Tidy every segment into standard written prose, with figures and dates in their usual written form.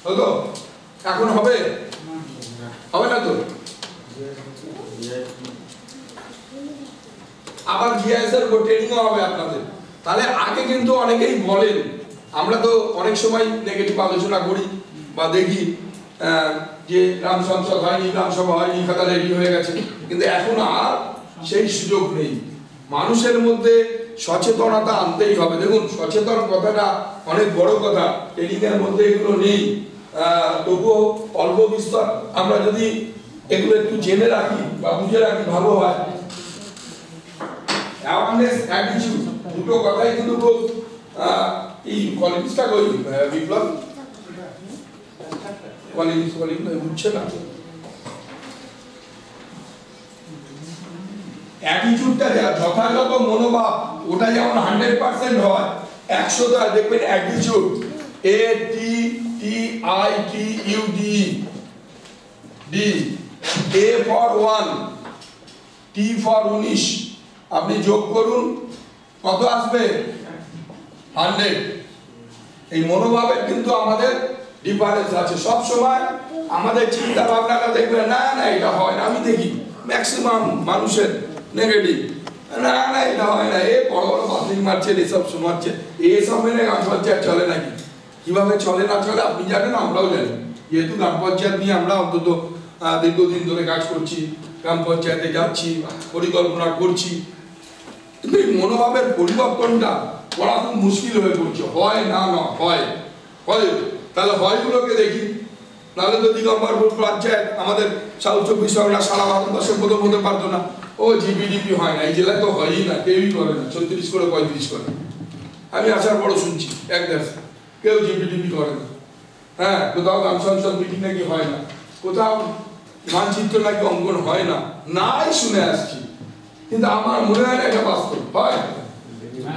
হলো এখন হবে হবে না তো আবার জিআইএস এর ট্রেনিং হবে আপনাদের তাহলে আগে কিন্তু অনেকেই বলেন আমরা তো অনেক সময় নেগেটিভ আলোচনা করি বা দেখি যে গ্রাম সংসদ হয়নি গ্রাম সভা হয়নি খাতা রেডি হয়ে গেছে কিন্তু এখন আর সেই সুযোগ নেই মানুষের মধ্যে সচেতনতা আনতেই হবে দেখুন সচেতন কথাটা অনেক বড় কথা ট্রেনিং এর মধ্যে এগুলো নেই তবুও অল্প বিস্তর আমরা যদি এগুলো একটু জেনে রাখি বা বুঝে রাখি ভালো হয় অ্যাওয়ারনেস অ্যাটিটিউড দুটো কথাই কিন্তু খুব এই কোয়ালিটিসটা কই বিপ্লব কোয়ালিটিস বুঝছে না অ্যাটিটিউডটা যথাযথ মনোভাব ওটা যেমন 100% হয় 100 টা দেখবেন attitude A T T I T U D D A for 1 T for 19 আপনি যোগ করুন কত আসবে 100 এই মনোভাবের কিন্তু আমাদের ডিফারেন্স আছে সব সময় আমাদের চিন্তা ভাবনাটা দেখবেন না না এটা হয় না আমি দেখি ম্যাক্সিমাম মানুষের নেগেটিভ না না এটা হয় না এই বড় বড় বাথরুম মারছে এসব শোনাচ্ছে এসব মেনে গ্রাম পঞ্চায়েত চলে নাকি কিভাবে চলে না চলে আপনি জানেন আমরাও জানি যেহেতু গ্রাম পঞ্চায়েত নিয়ে আমরা অন্তত দীর্ঘদিন ধরে কাজ করছি গ্রাম পঞ্চায়েতে যাচ্ছি পরিকল্পনা করছি কিন্তু এই মনোভাবের পরিবর্তনটা করা খুব মুশকিল হয়ে পড়ছে হয় না না হয় হয় তাহলে হয়গুলোকে দেখি নাহলে তো দিগম্বরপুর পঞ্চায়েত আমাদের সাউথ চব্বিশ পরগনা সারা ভারতবর্ষে প্রথম হতে পারতো না ও জিপিডিপি হয় না এই জেলায় তো হয়ই না কেউই করে না 36 করে 35 করে আমি আসার পরও শুনছি এক দেশ কেউ জিপিডিপি করে না হ্যাঁ কোথাও গ্রাম সংসদ মিটিং নাকি হয় না কোথাও মানচিত্র নাকি অঙ্কন হয় না নাই শুনে আসছি কিন্তু আমার মনে হয় না এটা বাস্তব হয়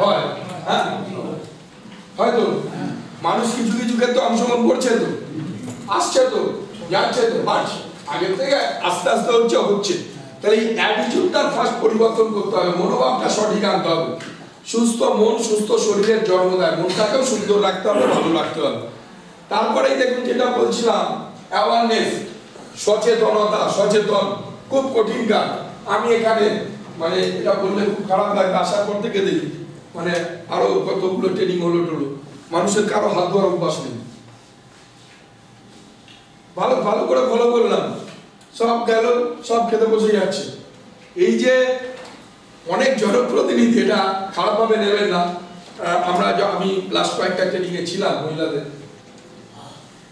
হয় হ্যাঁ হয়তো মানুষ কিছু কিছু ক্ষেত্রে অংশগ্রহণ করছে তো আসছে তো যাচ্ছে তো বাড়ছে আগের থেকে আস্তে আস্তে হচ্ছে তাহলে এই অ্যাটিটিউডটা ফার্স্ট পরিবর্তন করতে হবে মনোভাবটা সঠিক আনতে হবে সুস্থ মন সুস্থ শরীরের জন্ম দেয় মনটাকেও সুন্দর রাখতে হবে ভালো রাখতে হবে তারপরেই দেখুন যেটা বলছিলাম অ্যাওয়ারনেস সচেতনতা সচেতন খুব কঠিন কাজ আমি এখানে মানে এটা বললে খুব খারাপ লাগে আসার পর থেকে দেখি মানে আরো কতগুলো ট্রেনিং হলো মানুষের কারো হাত ধোয়ার অভ্যাস নেই ভালো ভালো করে ফলো করলাম সব গেল সব খেতে বসে যাচ্ছে এই যে অনেক জনপ্রতিনিধি এটা খারাপভাবে নেবেন না আমরা আমি লাস্ট কয়েকটা ট্রেনিংয়ে ছিলাম মহিলাদের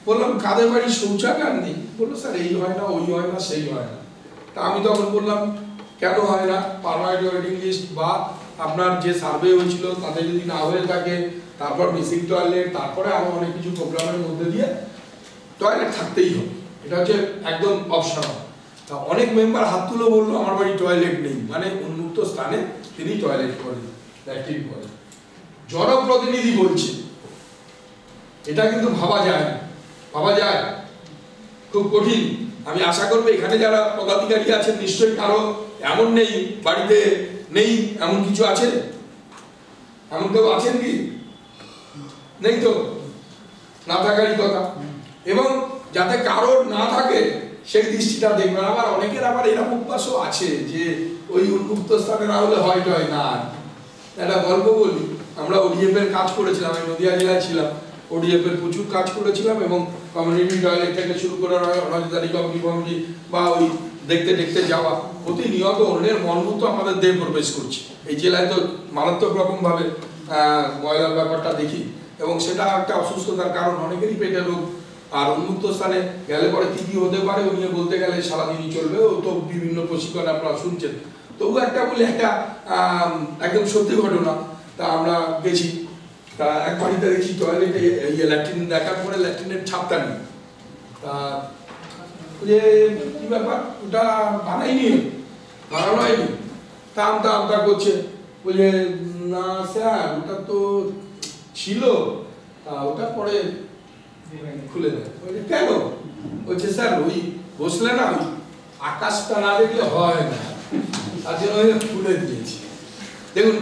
বললাম কাদের বাড়ি শৌচাগার নেই বললো স্যার এই হয় না ওই হয় না সেই হয় না তা আমি তখন বললাম কেন হয় না পারমানেন্ট ওয়েটিং লিস্ট বা আপনার যে সার্ভে হয়েছিল তাতে যদি না হয়ে থাকে তারপর মিসিং টয়লেট তারপরে আরো অনেক কিছু প্রোগ্রামের মধ্যে দিয়ে টয়লেট থাকতেই হবে এটা হচ্ছে একদম অপশনাল তা অনেক মেম্বার হাত তুলে বললো আমার বাড়ি টয়লেট নেই মানে উন্মুক্ত স্থানে তিনি টয়লেট করেন ল্যাট্রিন করেন জনপ্রতিনিধি বলছে এটা কিন্তু ভাবা যায় খুব কঠিন আমি আশা করবো এখানে যারা পদাধিকারী আছেন নিশ্চয়ই কারো এমন নেই বাড়িতে নেই এমন কিছু আছে এমন কেউ আছেন কি নেই তো না থাকারই কথা এবং যাতে কারোর না থাকে সেই দৃষ্টিটা দেখবেন আবার অনেকের আবার এরকম অভ্যাসও আছে যে ওই উন্মুক্ত স্থানে না হলে হয়তো হয় না একটা গল্প বলি আমরা ওডিএফ এর কাজ করেছিলাম আমি নদিয়া জেলায় ছিলাম ওডিএফ এর প্রচুর কাজ করেছিলাম এবং কমিউনিটি টয়লেট থেকে শুরু করে নজরদারি কমিটি বা ওই দেখতে দেখতে যাওয়া প্রতিনিয়ত অন্যের মলমূত্র আমাদের দেহে প্রবেশ করছে এই জেলায় তো মারাত্মক রকম ভাবে ময়লার ব্যাপারটা দেখি এবং সেটা একটা অসুস্থতার কারণ অনেকেরই পেটের রোগ আর উন্মুক্ত স্থানে গেলে পরে কি কি হতে পারে ও নিয়ে বলতে গেলে সারাদিনই চলবে ও তো বিভিন্ন প্রশিক্ষণ আপনারা শুনছেন তবু একটা বলে একটা একদম সত্যি ঘটনা তা আমরা গেছি তা এক বাড়িতে দেখি টয়লেটে ল্যাট্রিন দেখার পরে ল্যাট্রিনের ছাপটা নেই তা যে কি ব্যাপার ওটা বানানো হয়নি তা আমতা করছে বলে না স্যার ওটা তো ছিল ওটা পরে খুলে দেয় কেন বলছে স্যার ওই বসলে না ওই আকাশটা না দেখলে হয় না তার জন্য খুলে দিয়েছি দেখুন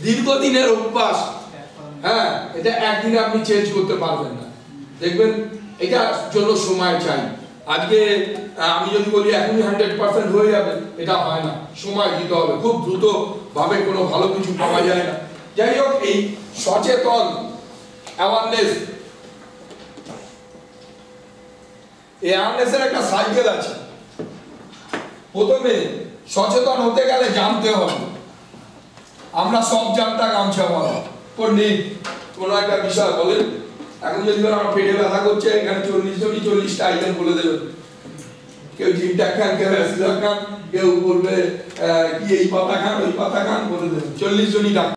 দীর্ঘদিনের অভ্যাস হ্যাঁ এটা একদিনে আপনি চেঞ্জ করতে পারবেন না দেখবেন এটার জন্য সময় চাই। আজকে আমি যদি বলি এখনই 100% হয়ে যাবে, এটা হয় না, সময় দিতে হবে। খুব দ্রুত ভাবে কোনো ভালো কিছু পাওয়া যায় না। যাই হোক, এই সচেতন অ্যাওয়ারনেস, এই অ্যাওয়ারনেসের একটা সাইকেল আছে। প্রথমে সচেতন হতে গেলে জানতে হবে। আমরা সব জানতা গামছা বলা পণ্ডিত কোনো একটা বিষয় বলেন, এখন যদি আমার পেটে ব্যথা করছে, এখানে 40 জনই 40টা আইটেম বলে দেবেন। কেউ জিনটা খান, কেউ অ্যাসিডা খান, কেউ বলবে কি এই পাতা খান ওই পাতা খান, বলে দেবেন। 40 জনই ডাক্তার।